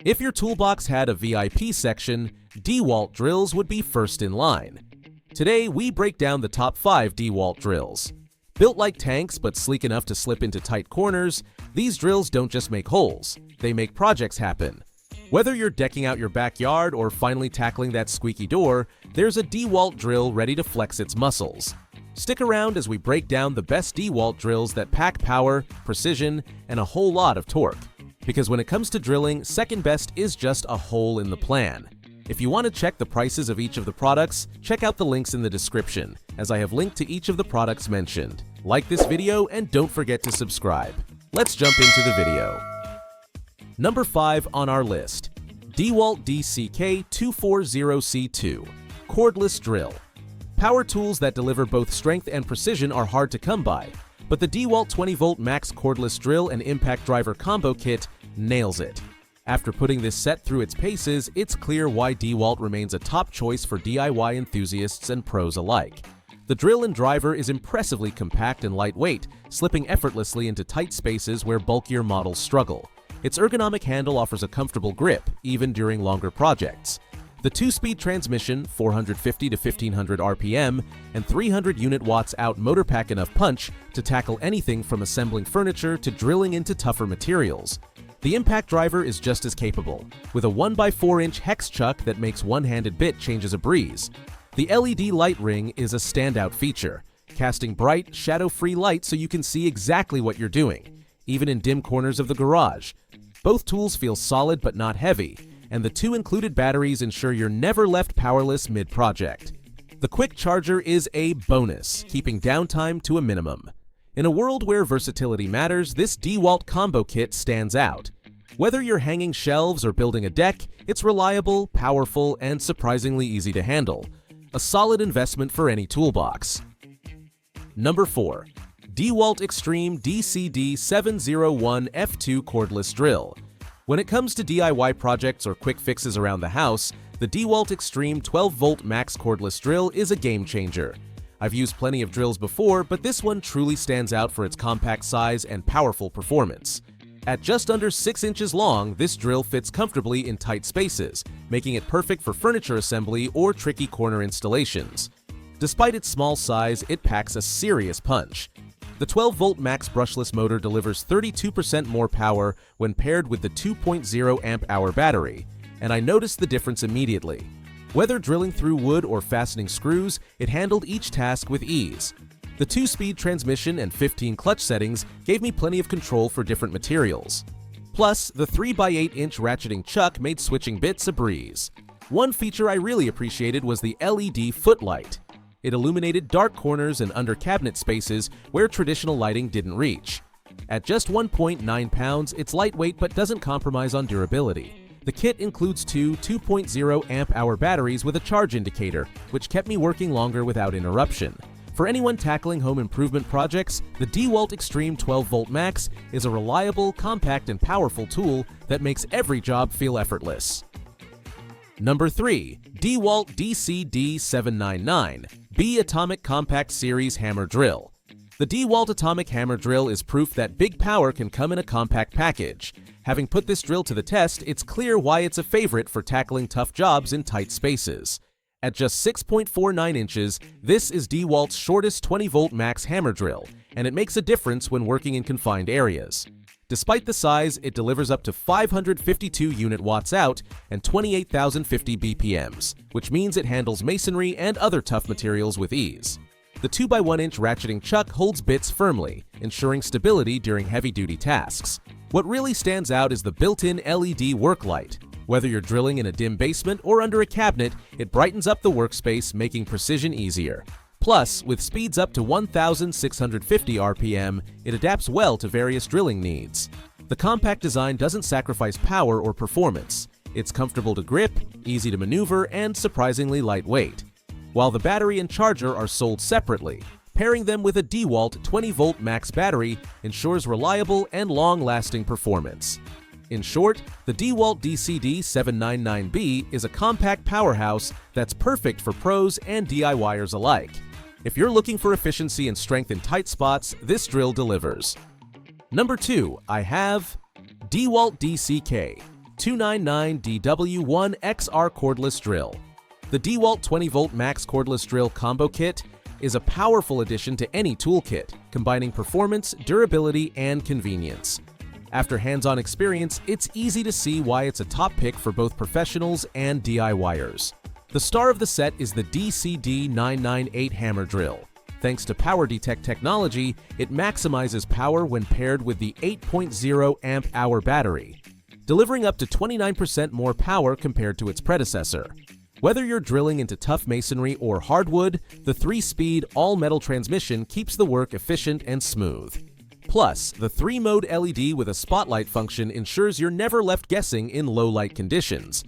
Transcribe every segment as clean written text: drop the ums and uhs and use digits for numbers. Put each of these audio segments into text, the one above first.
If your toolbox had a VIP section, DeWalt drills would be first in line. Today, we break down the top 5 DeWalt drills. Built like tanks but sleek enough to slip into tight corners, these drills don't just make holes, they make projects happen. Whether you're decking out your backyard or finally tackling that squeaky door, there's a DeWalt drill ready to flex its muscles. Stick around as we break down the best DeWalt drills that pack power, precision, and a whole lot of torque. Because when it comes to drilling, second best is just a hole in the plan. If you want to check the prices of each of the products, check out the links in the description, as I have linked to each of the products mentioned. Like this video and don't forget to subscribe. Let's jump into the video. Number 5 on our list, DeWalt DCK240C2 Cordless Drill. Power tools that deliver both strength and precision are hard to come by, but the DeWalt 20V Max Cordless Drill and Impact Driver Combo Kit nails it. After putting this set through its paces, it's clear why DeWalt remains a top choice for DIY enthusiasts and pros alike. The drill and driver is impressively compact and lightweight, slipping effortlessly into tight spaces where bulkier models struggle. Its ergonomic handle offers a comfortable grip, even during longer projects. The 2-speed transmission, 450 to 1500 RPM, and 300 unit watts out motor pack enough punch to tackle anything from assembling furniture to drilling into tougher materials. The impact driver is just as capable, with a 1x4-inch hex chuck that makes one-handed bit changes a breeze. The LED light ring is a standout feature, casting bright, shadow-free light so you can see exactly what you're doing, even in dim corners of the garage. Both tools feel solid but not heavy, and the 2 included batteries ensure you're never left powerless mid-project. The quick charger is a bonus, keeping downtime to a minimum. In a world where versatility matters, this DeWalt combo kit stands out. Whether you're hanging shelves or building a deck, it's reliable, powerful, and surprisingly easy to handle. A solid investment for any toolbox. Number 4. DeWalt XTREME DCD701F2 Cordless Drill. When it comes to DIY projects or quick fixes around the house, the DeWalt XTREME 12V Max Cordless Drill is a game changer. I've used plenty of drills before, but this one truly stands out for its compact size and powerful performance. At just under 6 inches long, this drill fits comfortably in tight spaces, making it perfect for furniture assembly or tricky corner installations. Despite its small size, it packs a serious punch. The 12V Max brushless motor delivers 32% more power when paired with the 2.0 amp-hour battery, and I noticed the difference immediately. Whether drilling through wood or fastening screws, it handled each task with ease. The 2-speed transmission and 15 clutch settings gave me plenty of control for different materials. Plus, the 3x8-inch ratcheting chuck made switching bits a breeze. One feature I really appreciated was the LED footlight. It illuminated dark corners and under cabinet spaces where traditional lighting didn't reach. At just 1.9 pounds, it's lightweight but doesn't compromise on durability. The kit includes 2 2.0 amp-hour batteries with a charge indicator, which kept me working longer without interruption. For anyone tackling home improvement projects, the DeWalt XTREME 12V Max is a reliable, compact, and powerful tool that makes every job feel effortless. Number 3. DeWalt DCD799B Atomic Compact Series Hammer Drill. The DeWalt Atomic Hammer Drill is proof that big power can come in a compact package. Having put this drill to the test, it's clear why it's a favorite for tackling tough jobs in tight spaces. At just 6.49 inches, this is DeWalt's shortest 20V max hammer drill, and it makes a difference when working in confined areas. Despite the size, it delivers up to 552 unit watts out and 28,050 BPMs, which means it handles masonry and other tough materials with ease. The 2x1-inch ratcheting chuck holds bits firmly, ensuring stability during heavy-duty tasks. What really stands out is the built-in LED work light. Whether you're drilling in a dim basement or under a cabinet, it brightens up the workspace, making precision easier. Plus, with speeds up to 1,650 RPM, it adapts well to various drilling needs. The compact design doesn't sacrifice power or performance. It's comfortable to grip, easy to maneuver, and surprisingly lightweight. While the battery and charger are sold separately, pairing them with a DeWalt 20V max battery ensures reliable and long-lasting performance. In short, the DeWalt DCD799B is a compact powerhouse that's perfect for pros and DIYers alike. If you're looking for efficiency and strength in tight spots, this drill delivers. Number 2, I have DeWalt DCK299DW1 XR cordless drill. The DeWalt 20-volt max cordless drill combo kit is a powerful addition to any toolkit, combining performance, durability, and convenience. After hands-on experience, it's easy to see why it's a top pick for both professionals and DIYers. The star of the set is the DCD998 hammer drill. Thanks to Power Detect technology, it maximizes power when paired with the 8.0 amp-hour battery, delivering up to 29% more power compared to its predecessor. Whether you're drilling into tough masonry or hardwood, the 3-speed all-metal transmission keeps the work efficient and smooth. Plus, the 3-mode LED with a spotlight function ensures you're never left guessing in low-light conditions.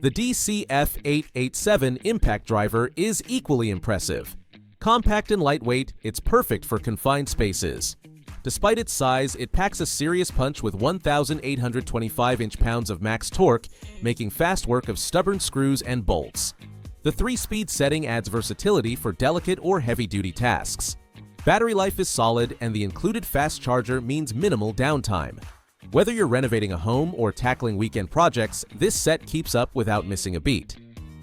The DCF887 impact driver is equally impressive. Compact and lightweight, it's perfect for confined spaces. Despite its size, it packs a serious punch with 1,825 inch-pounds of max torque, making fast work of stubborn screws and bolts. The 3-speed setting adds versatility for delicate or heavy-duty tasks. Battery life is solid, and the included fast charger means minimal downtime. Whether you're renovating a home or tackling weekend projects, this set keeps up without missing a beat.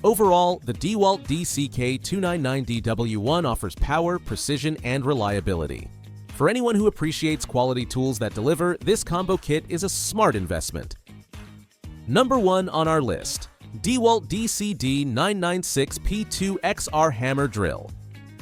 Overall, the DeWalt DCK299DW1 offers power, precision, and reliability. For anyone who appreciates quality tools that deliver, this combo kit is a smart investment. Number 1 on our list, DeWalt DCD96P2XR hammer drill.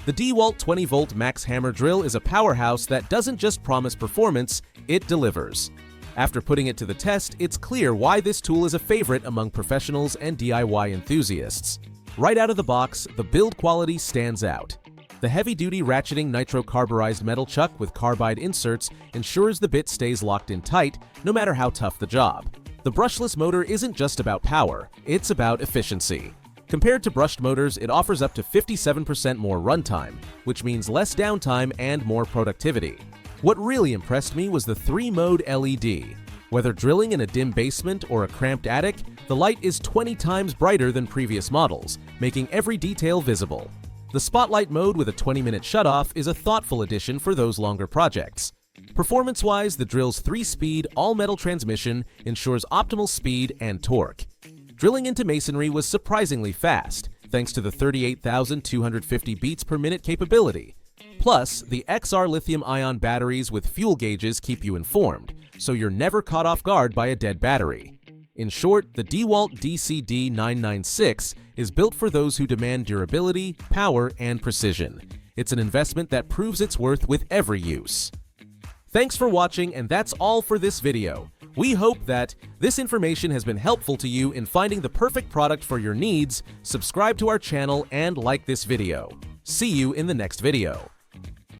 The DeWalt 20-volt max hammer drill is a powerhouse that doesn't just promise performance, it delivers. After putting it to the test, it's clear why this tool is a favorite among professionals and DIY enthusiasts. Right out of the box, the build quality stands out. The heavy-duty ratcheting nitro-carburized metal chuck with carbide inserts ensures the bit stays locked in tight, no matter how tough the job. The brushless motor isn't just about power, it's about efficiency. Compared to brushed motors, it offers up to 57% more runtime, which means less downtime and more productivity. What really impressed me was the 3-mode LED. Whether drilling in a dim basement or a cramped attic, the light is 20 times brighter than previous models, making every detail visible. The Spotlight mode with a 20-minute shutoff is a thoughtful addition for those longer projects. Performance-wise, the drill's 3-speed all-metal transmission ensures optimal speed and torque. Drilling into masonry was surprisingly fast, thanks to the 38,250 beats per minute capability. Plus, the XR lithium-ion batteries with fuel gauges keep you informed, so you're never caught off guard by a dead battery. In short, the DeWalt DCD996 is built for those who demand durability, power, and precision. It's an investment that proves its worth with every use. Thanks for watching, and that's all for this video. We hope that this information has been helpful to you in finding the perfect product for your needs. Subscribe to our channel and like this video. See you in the next video.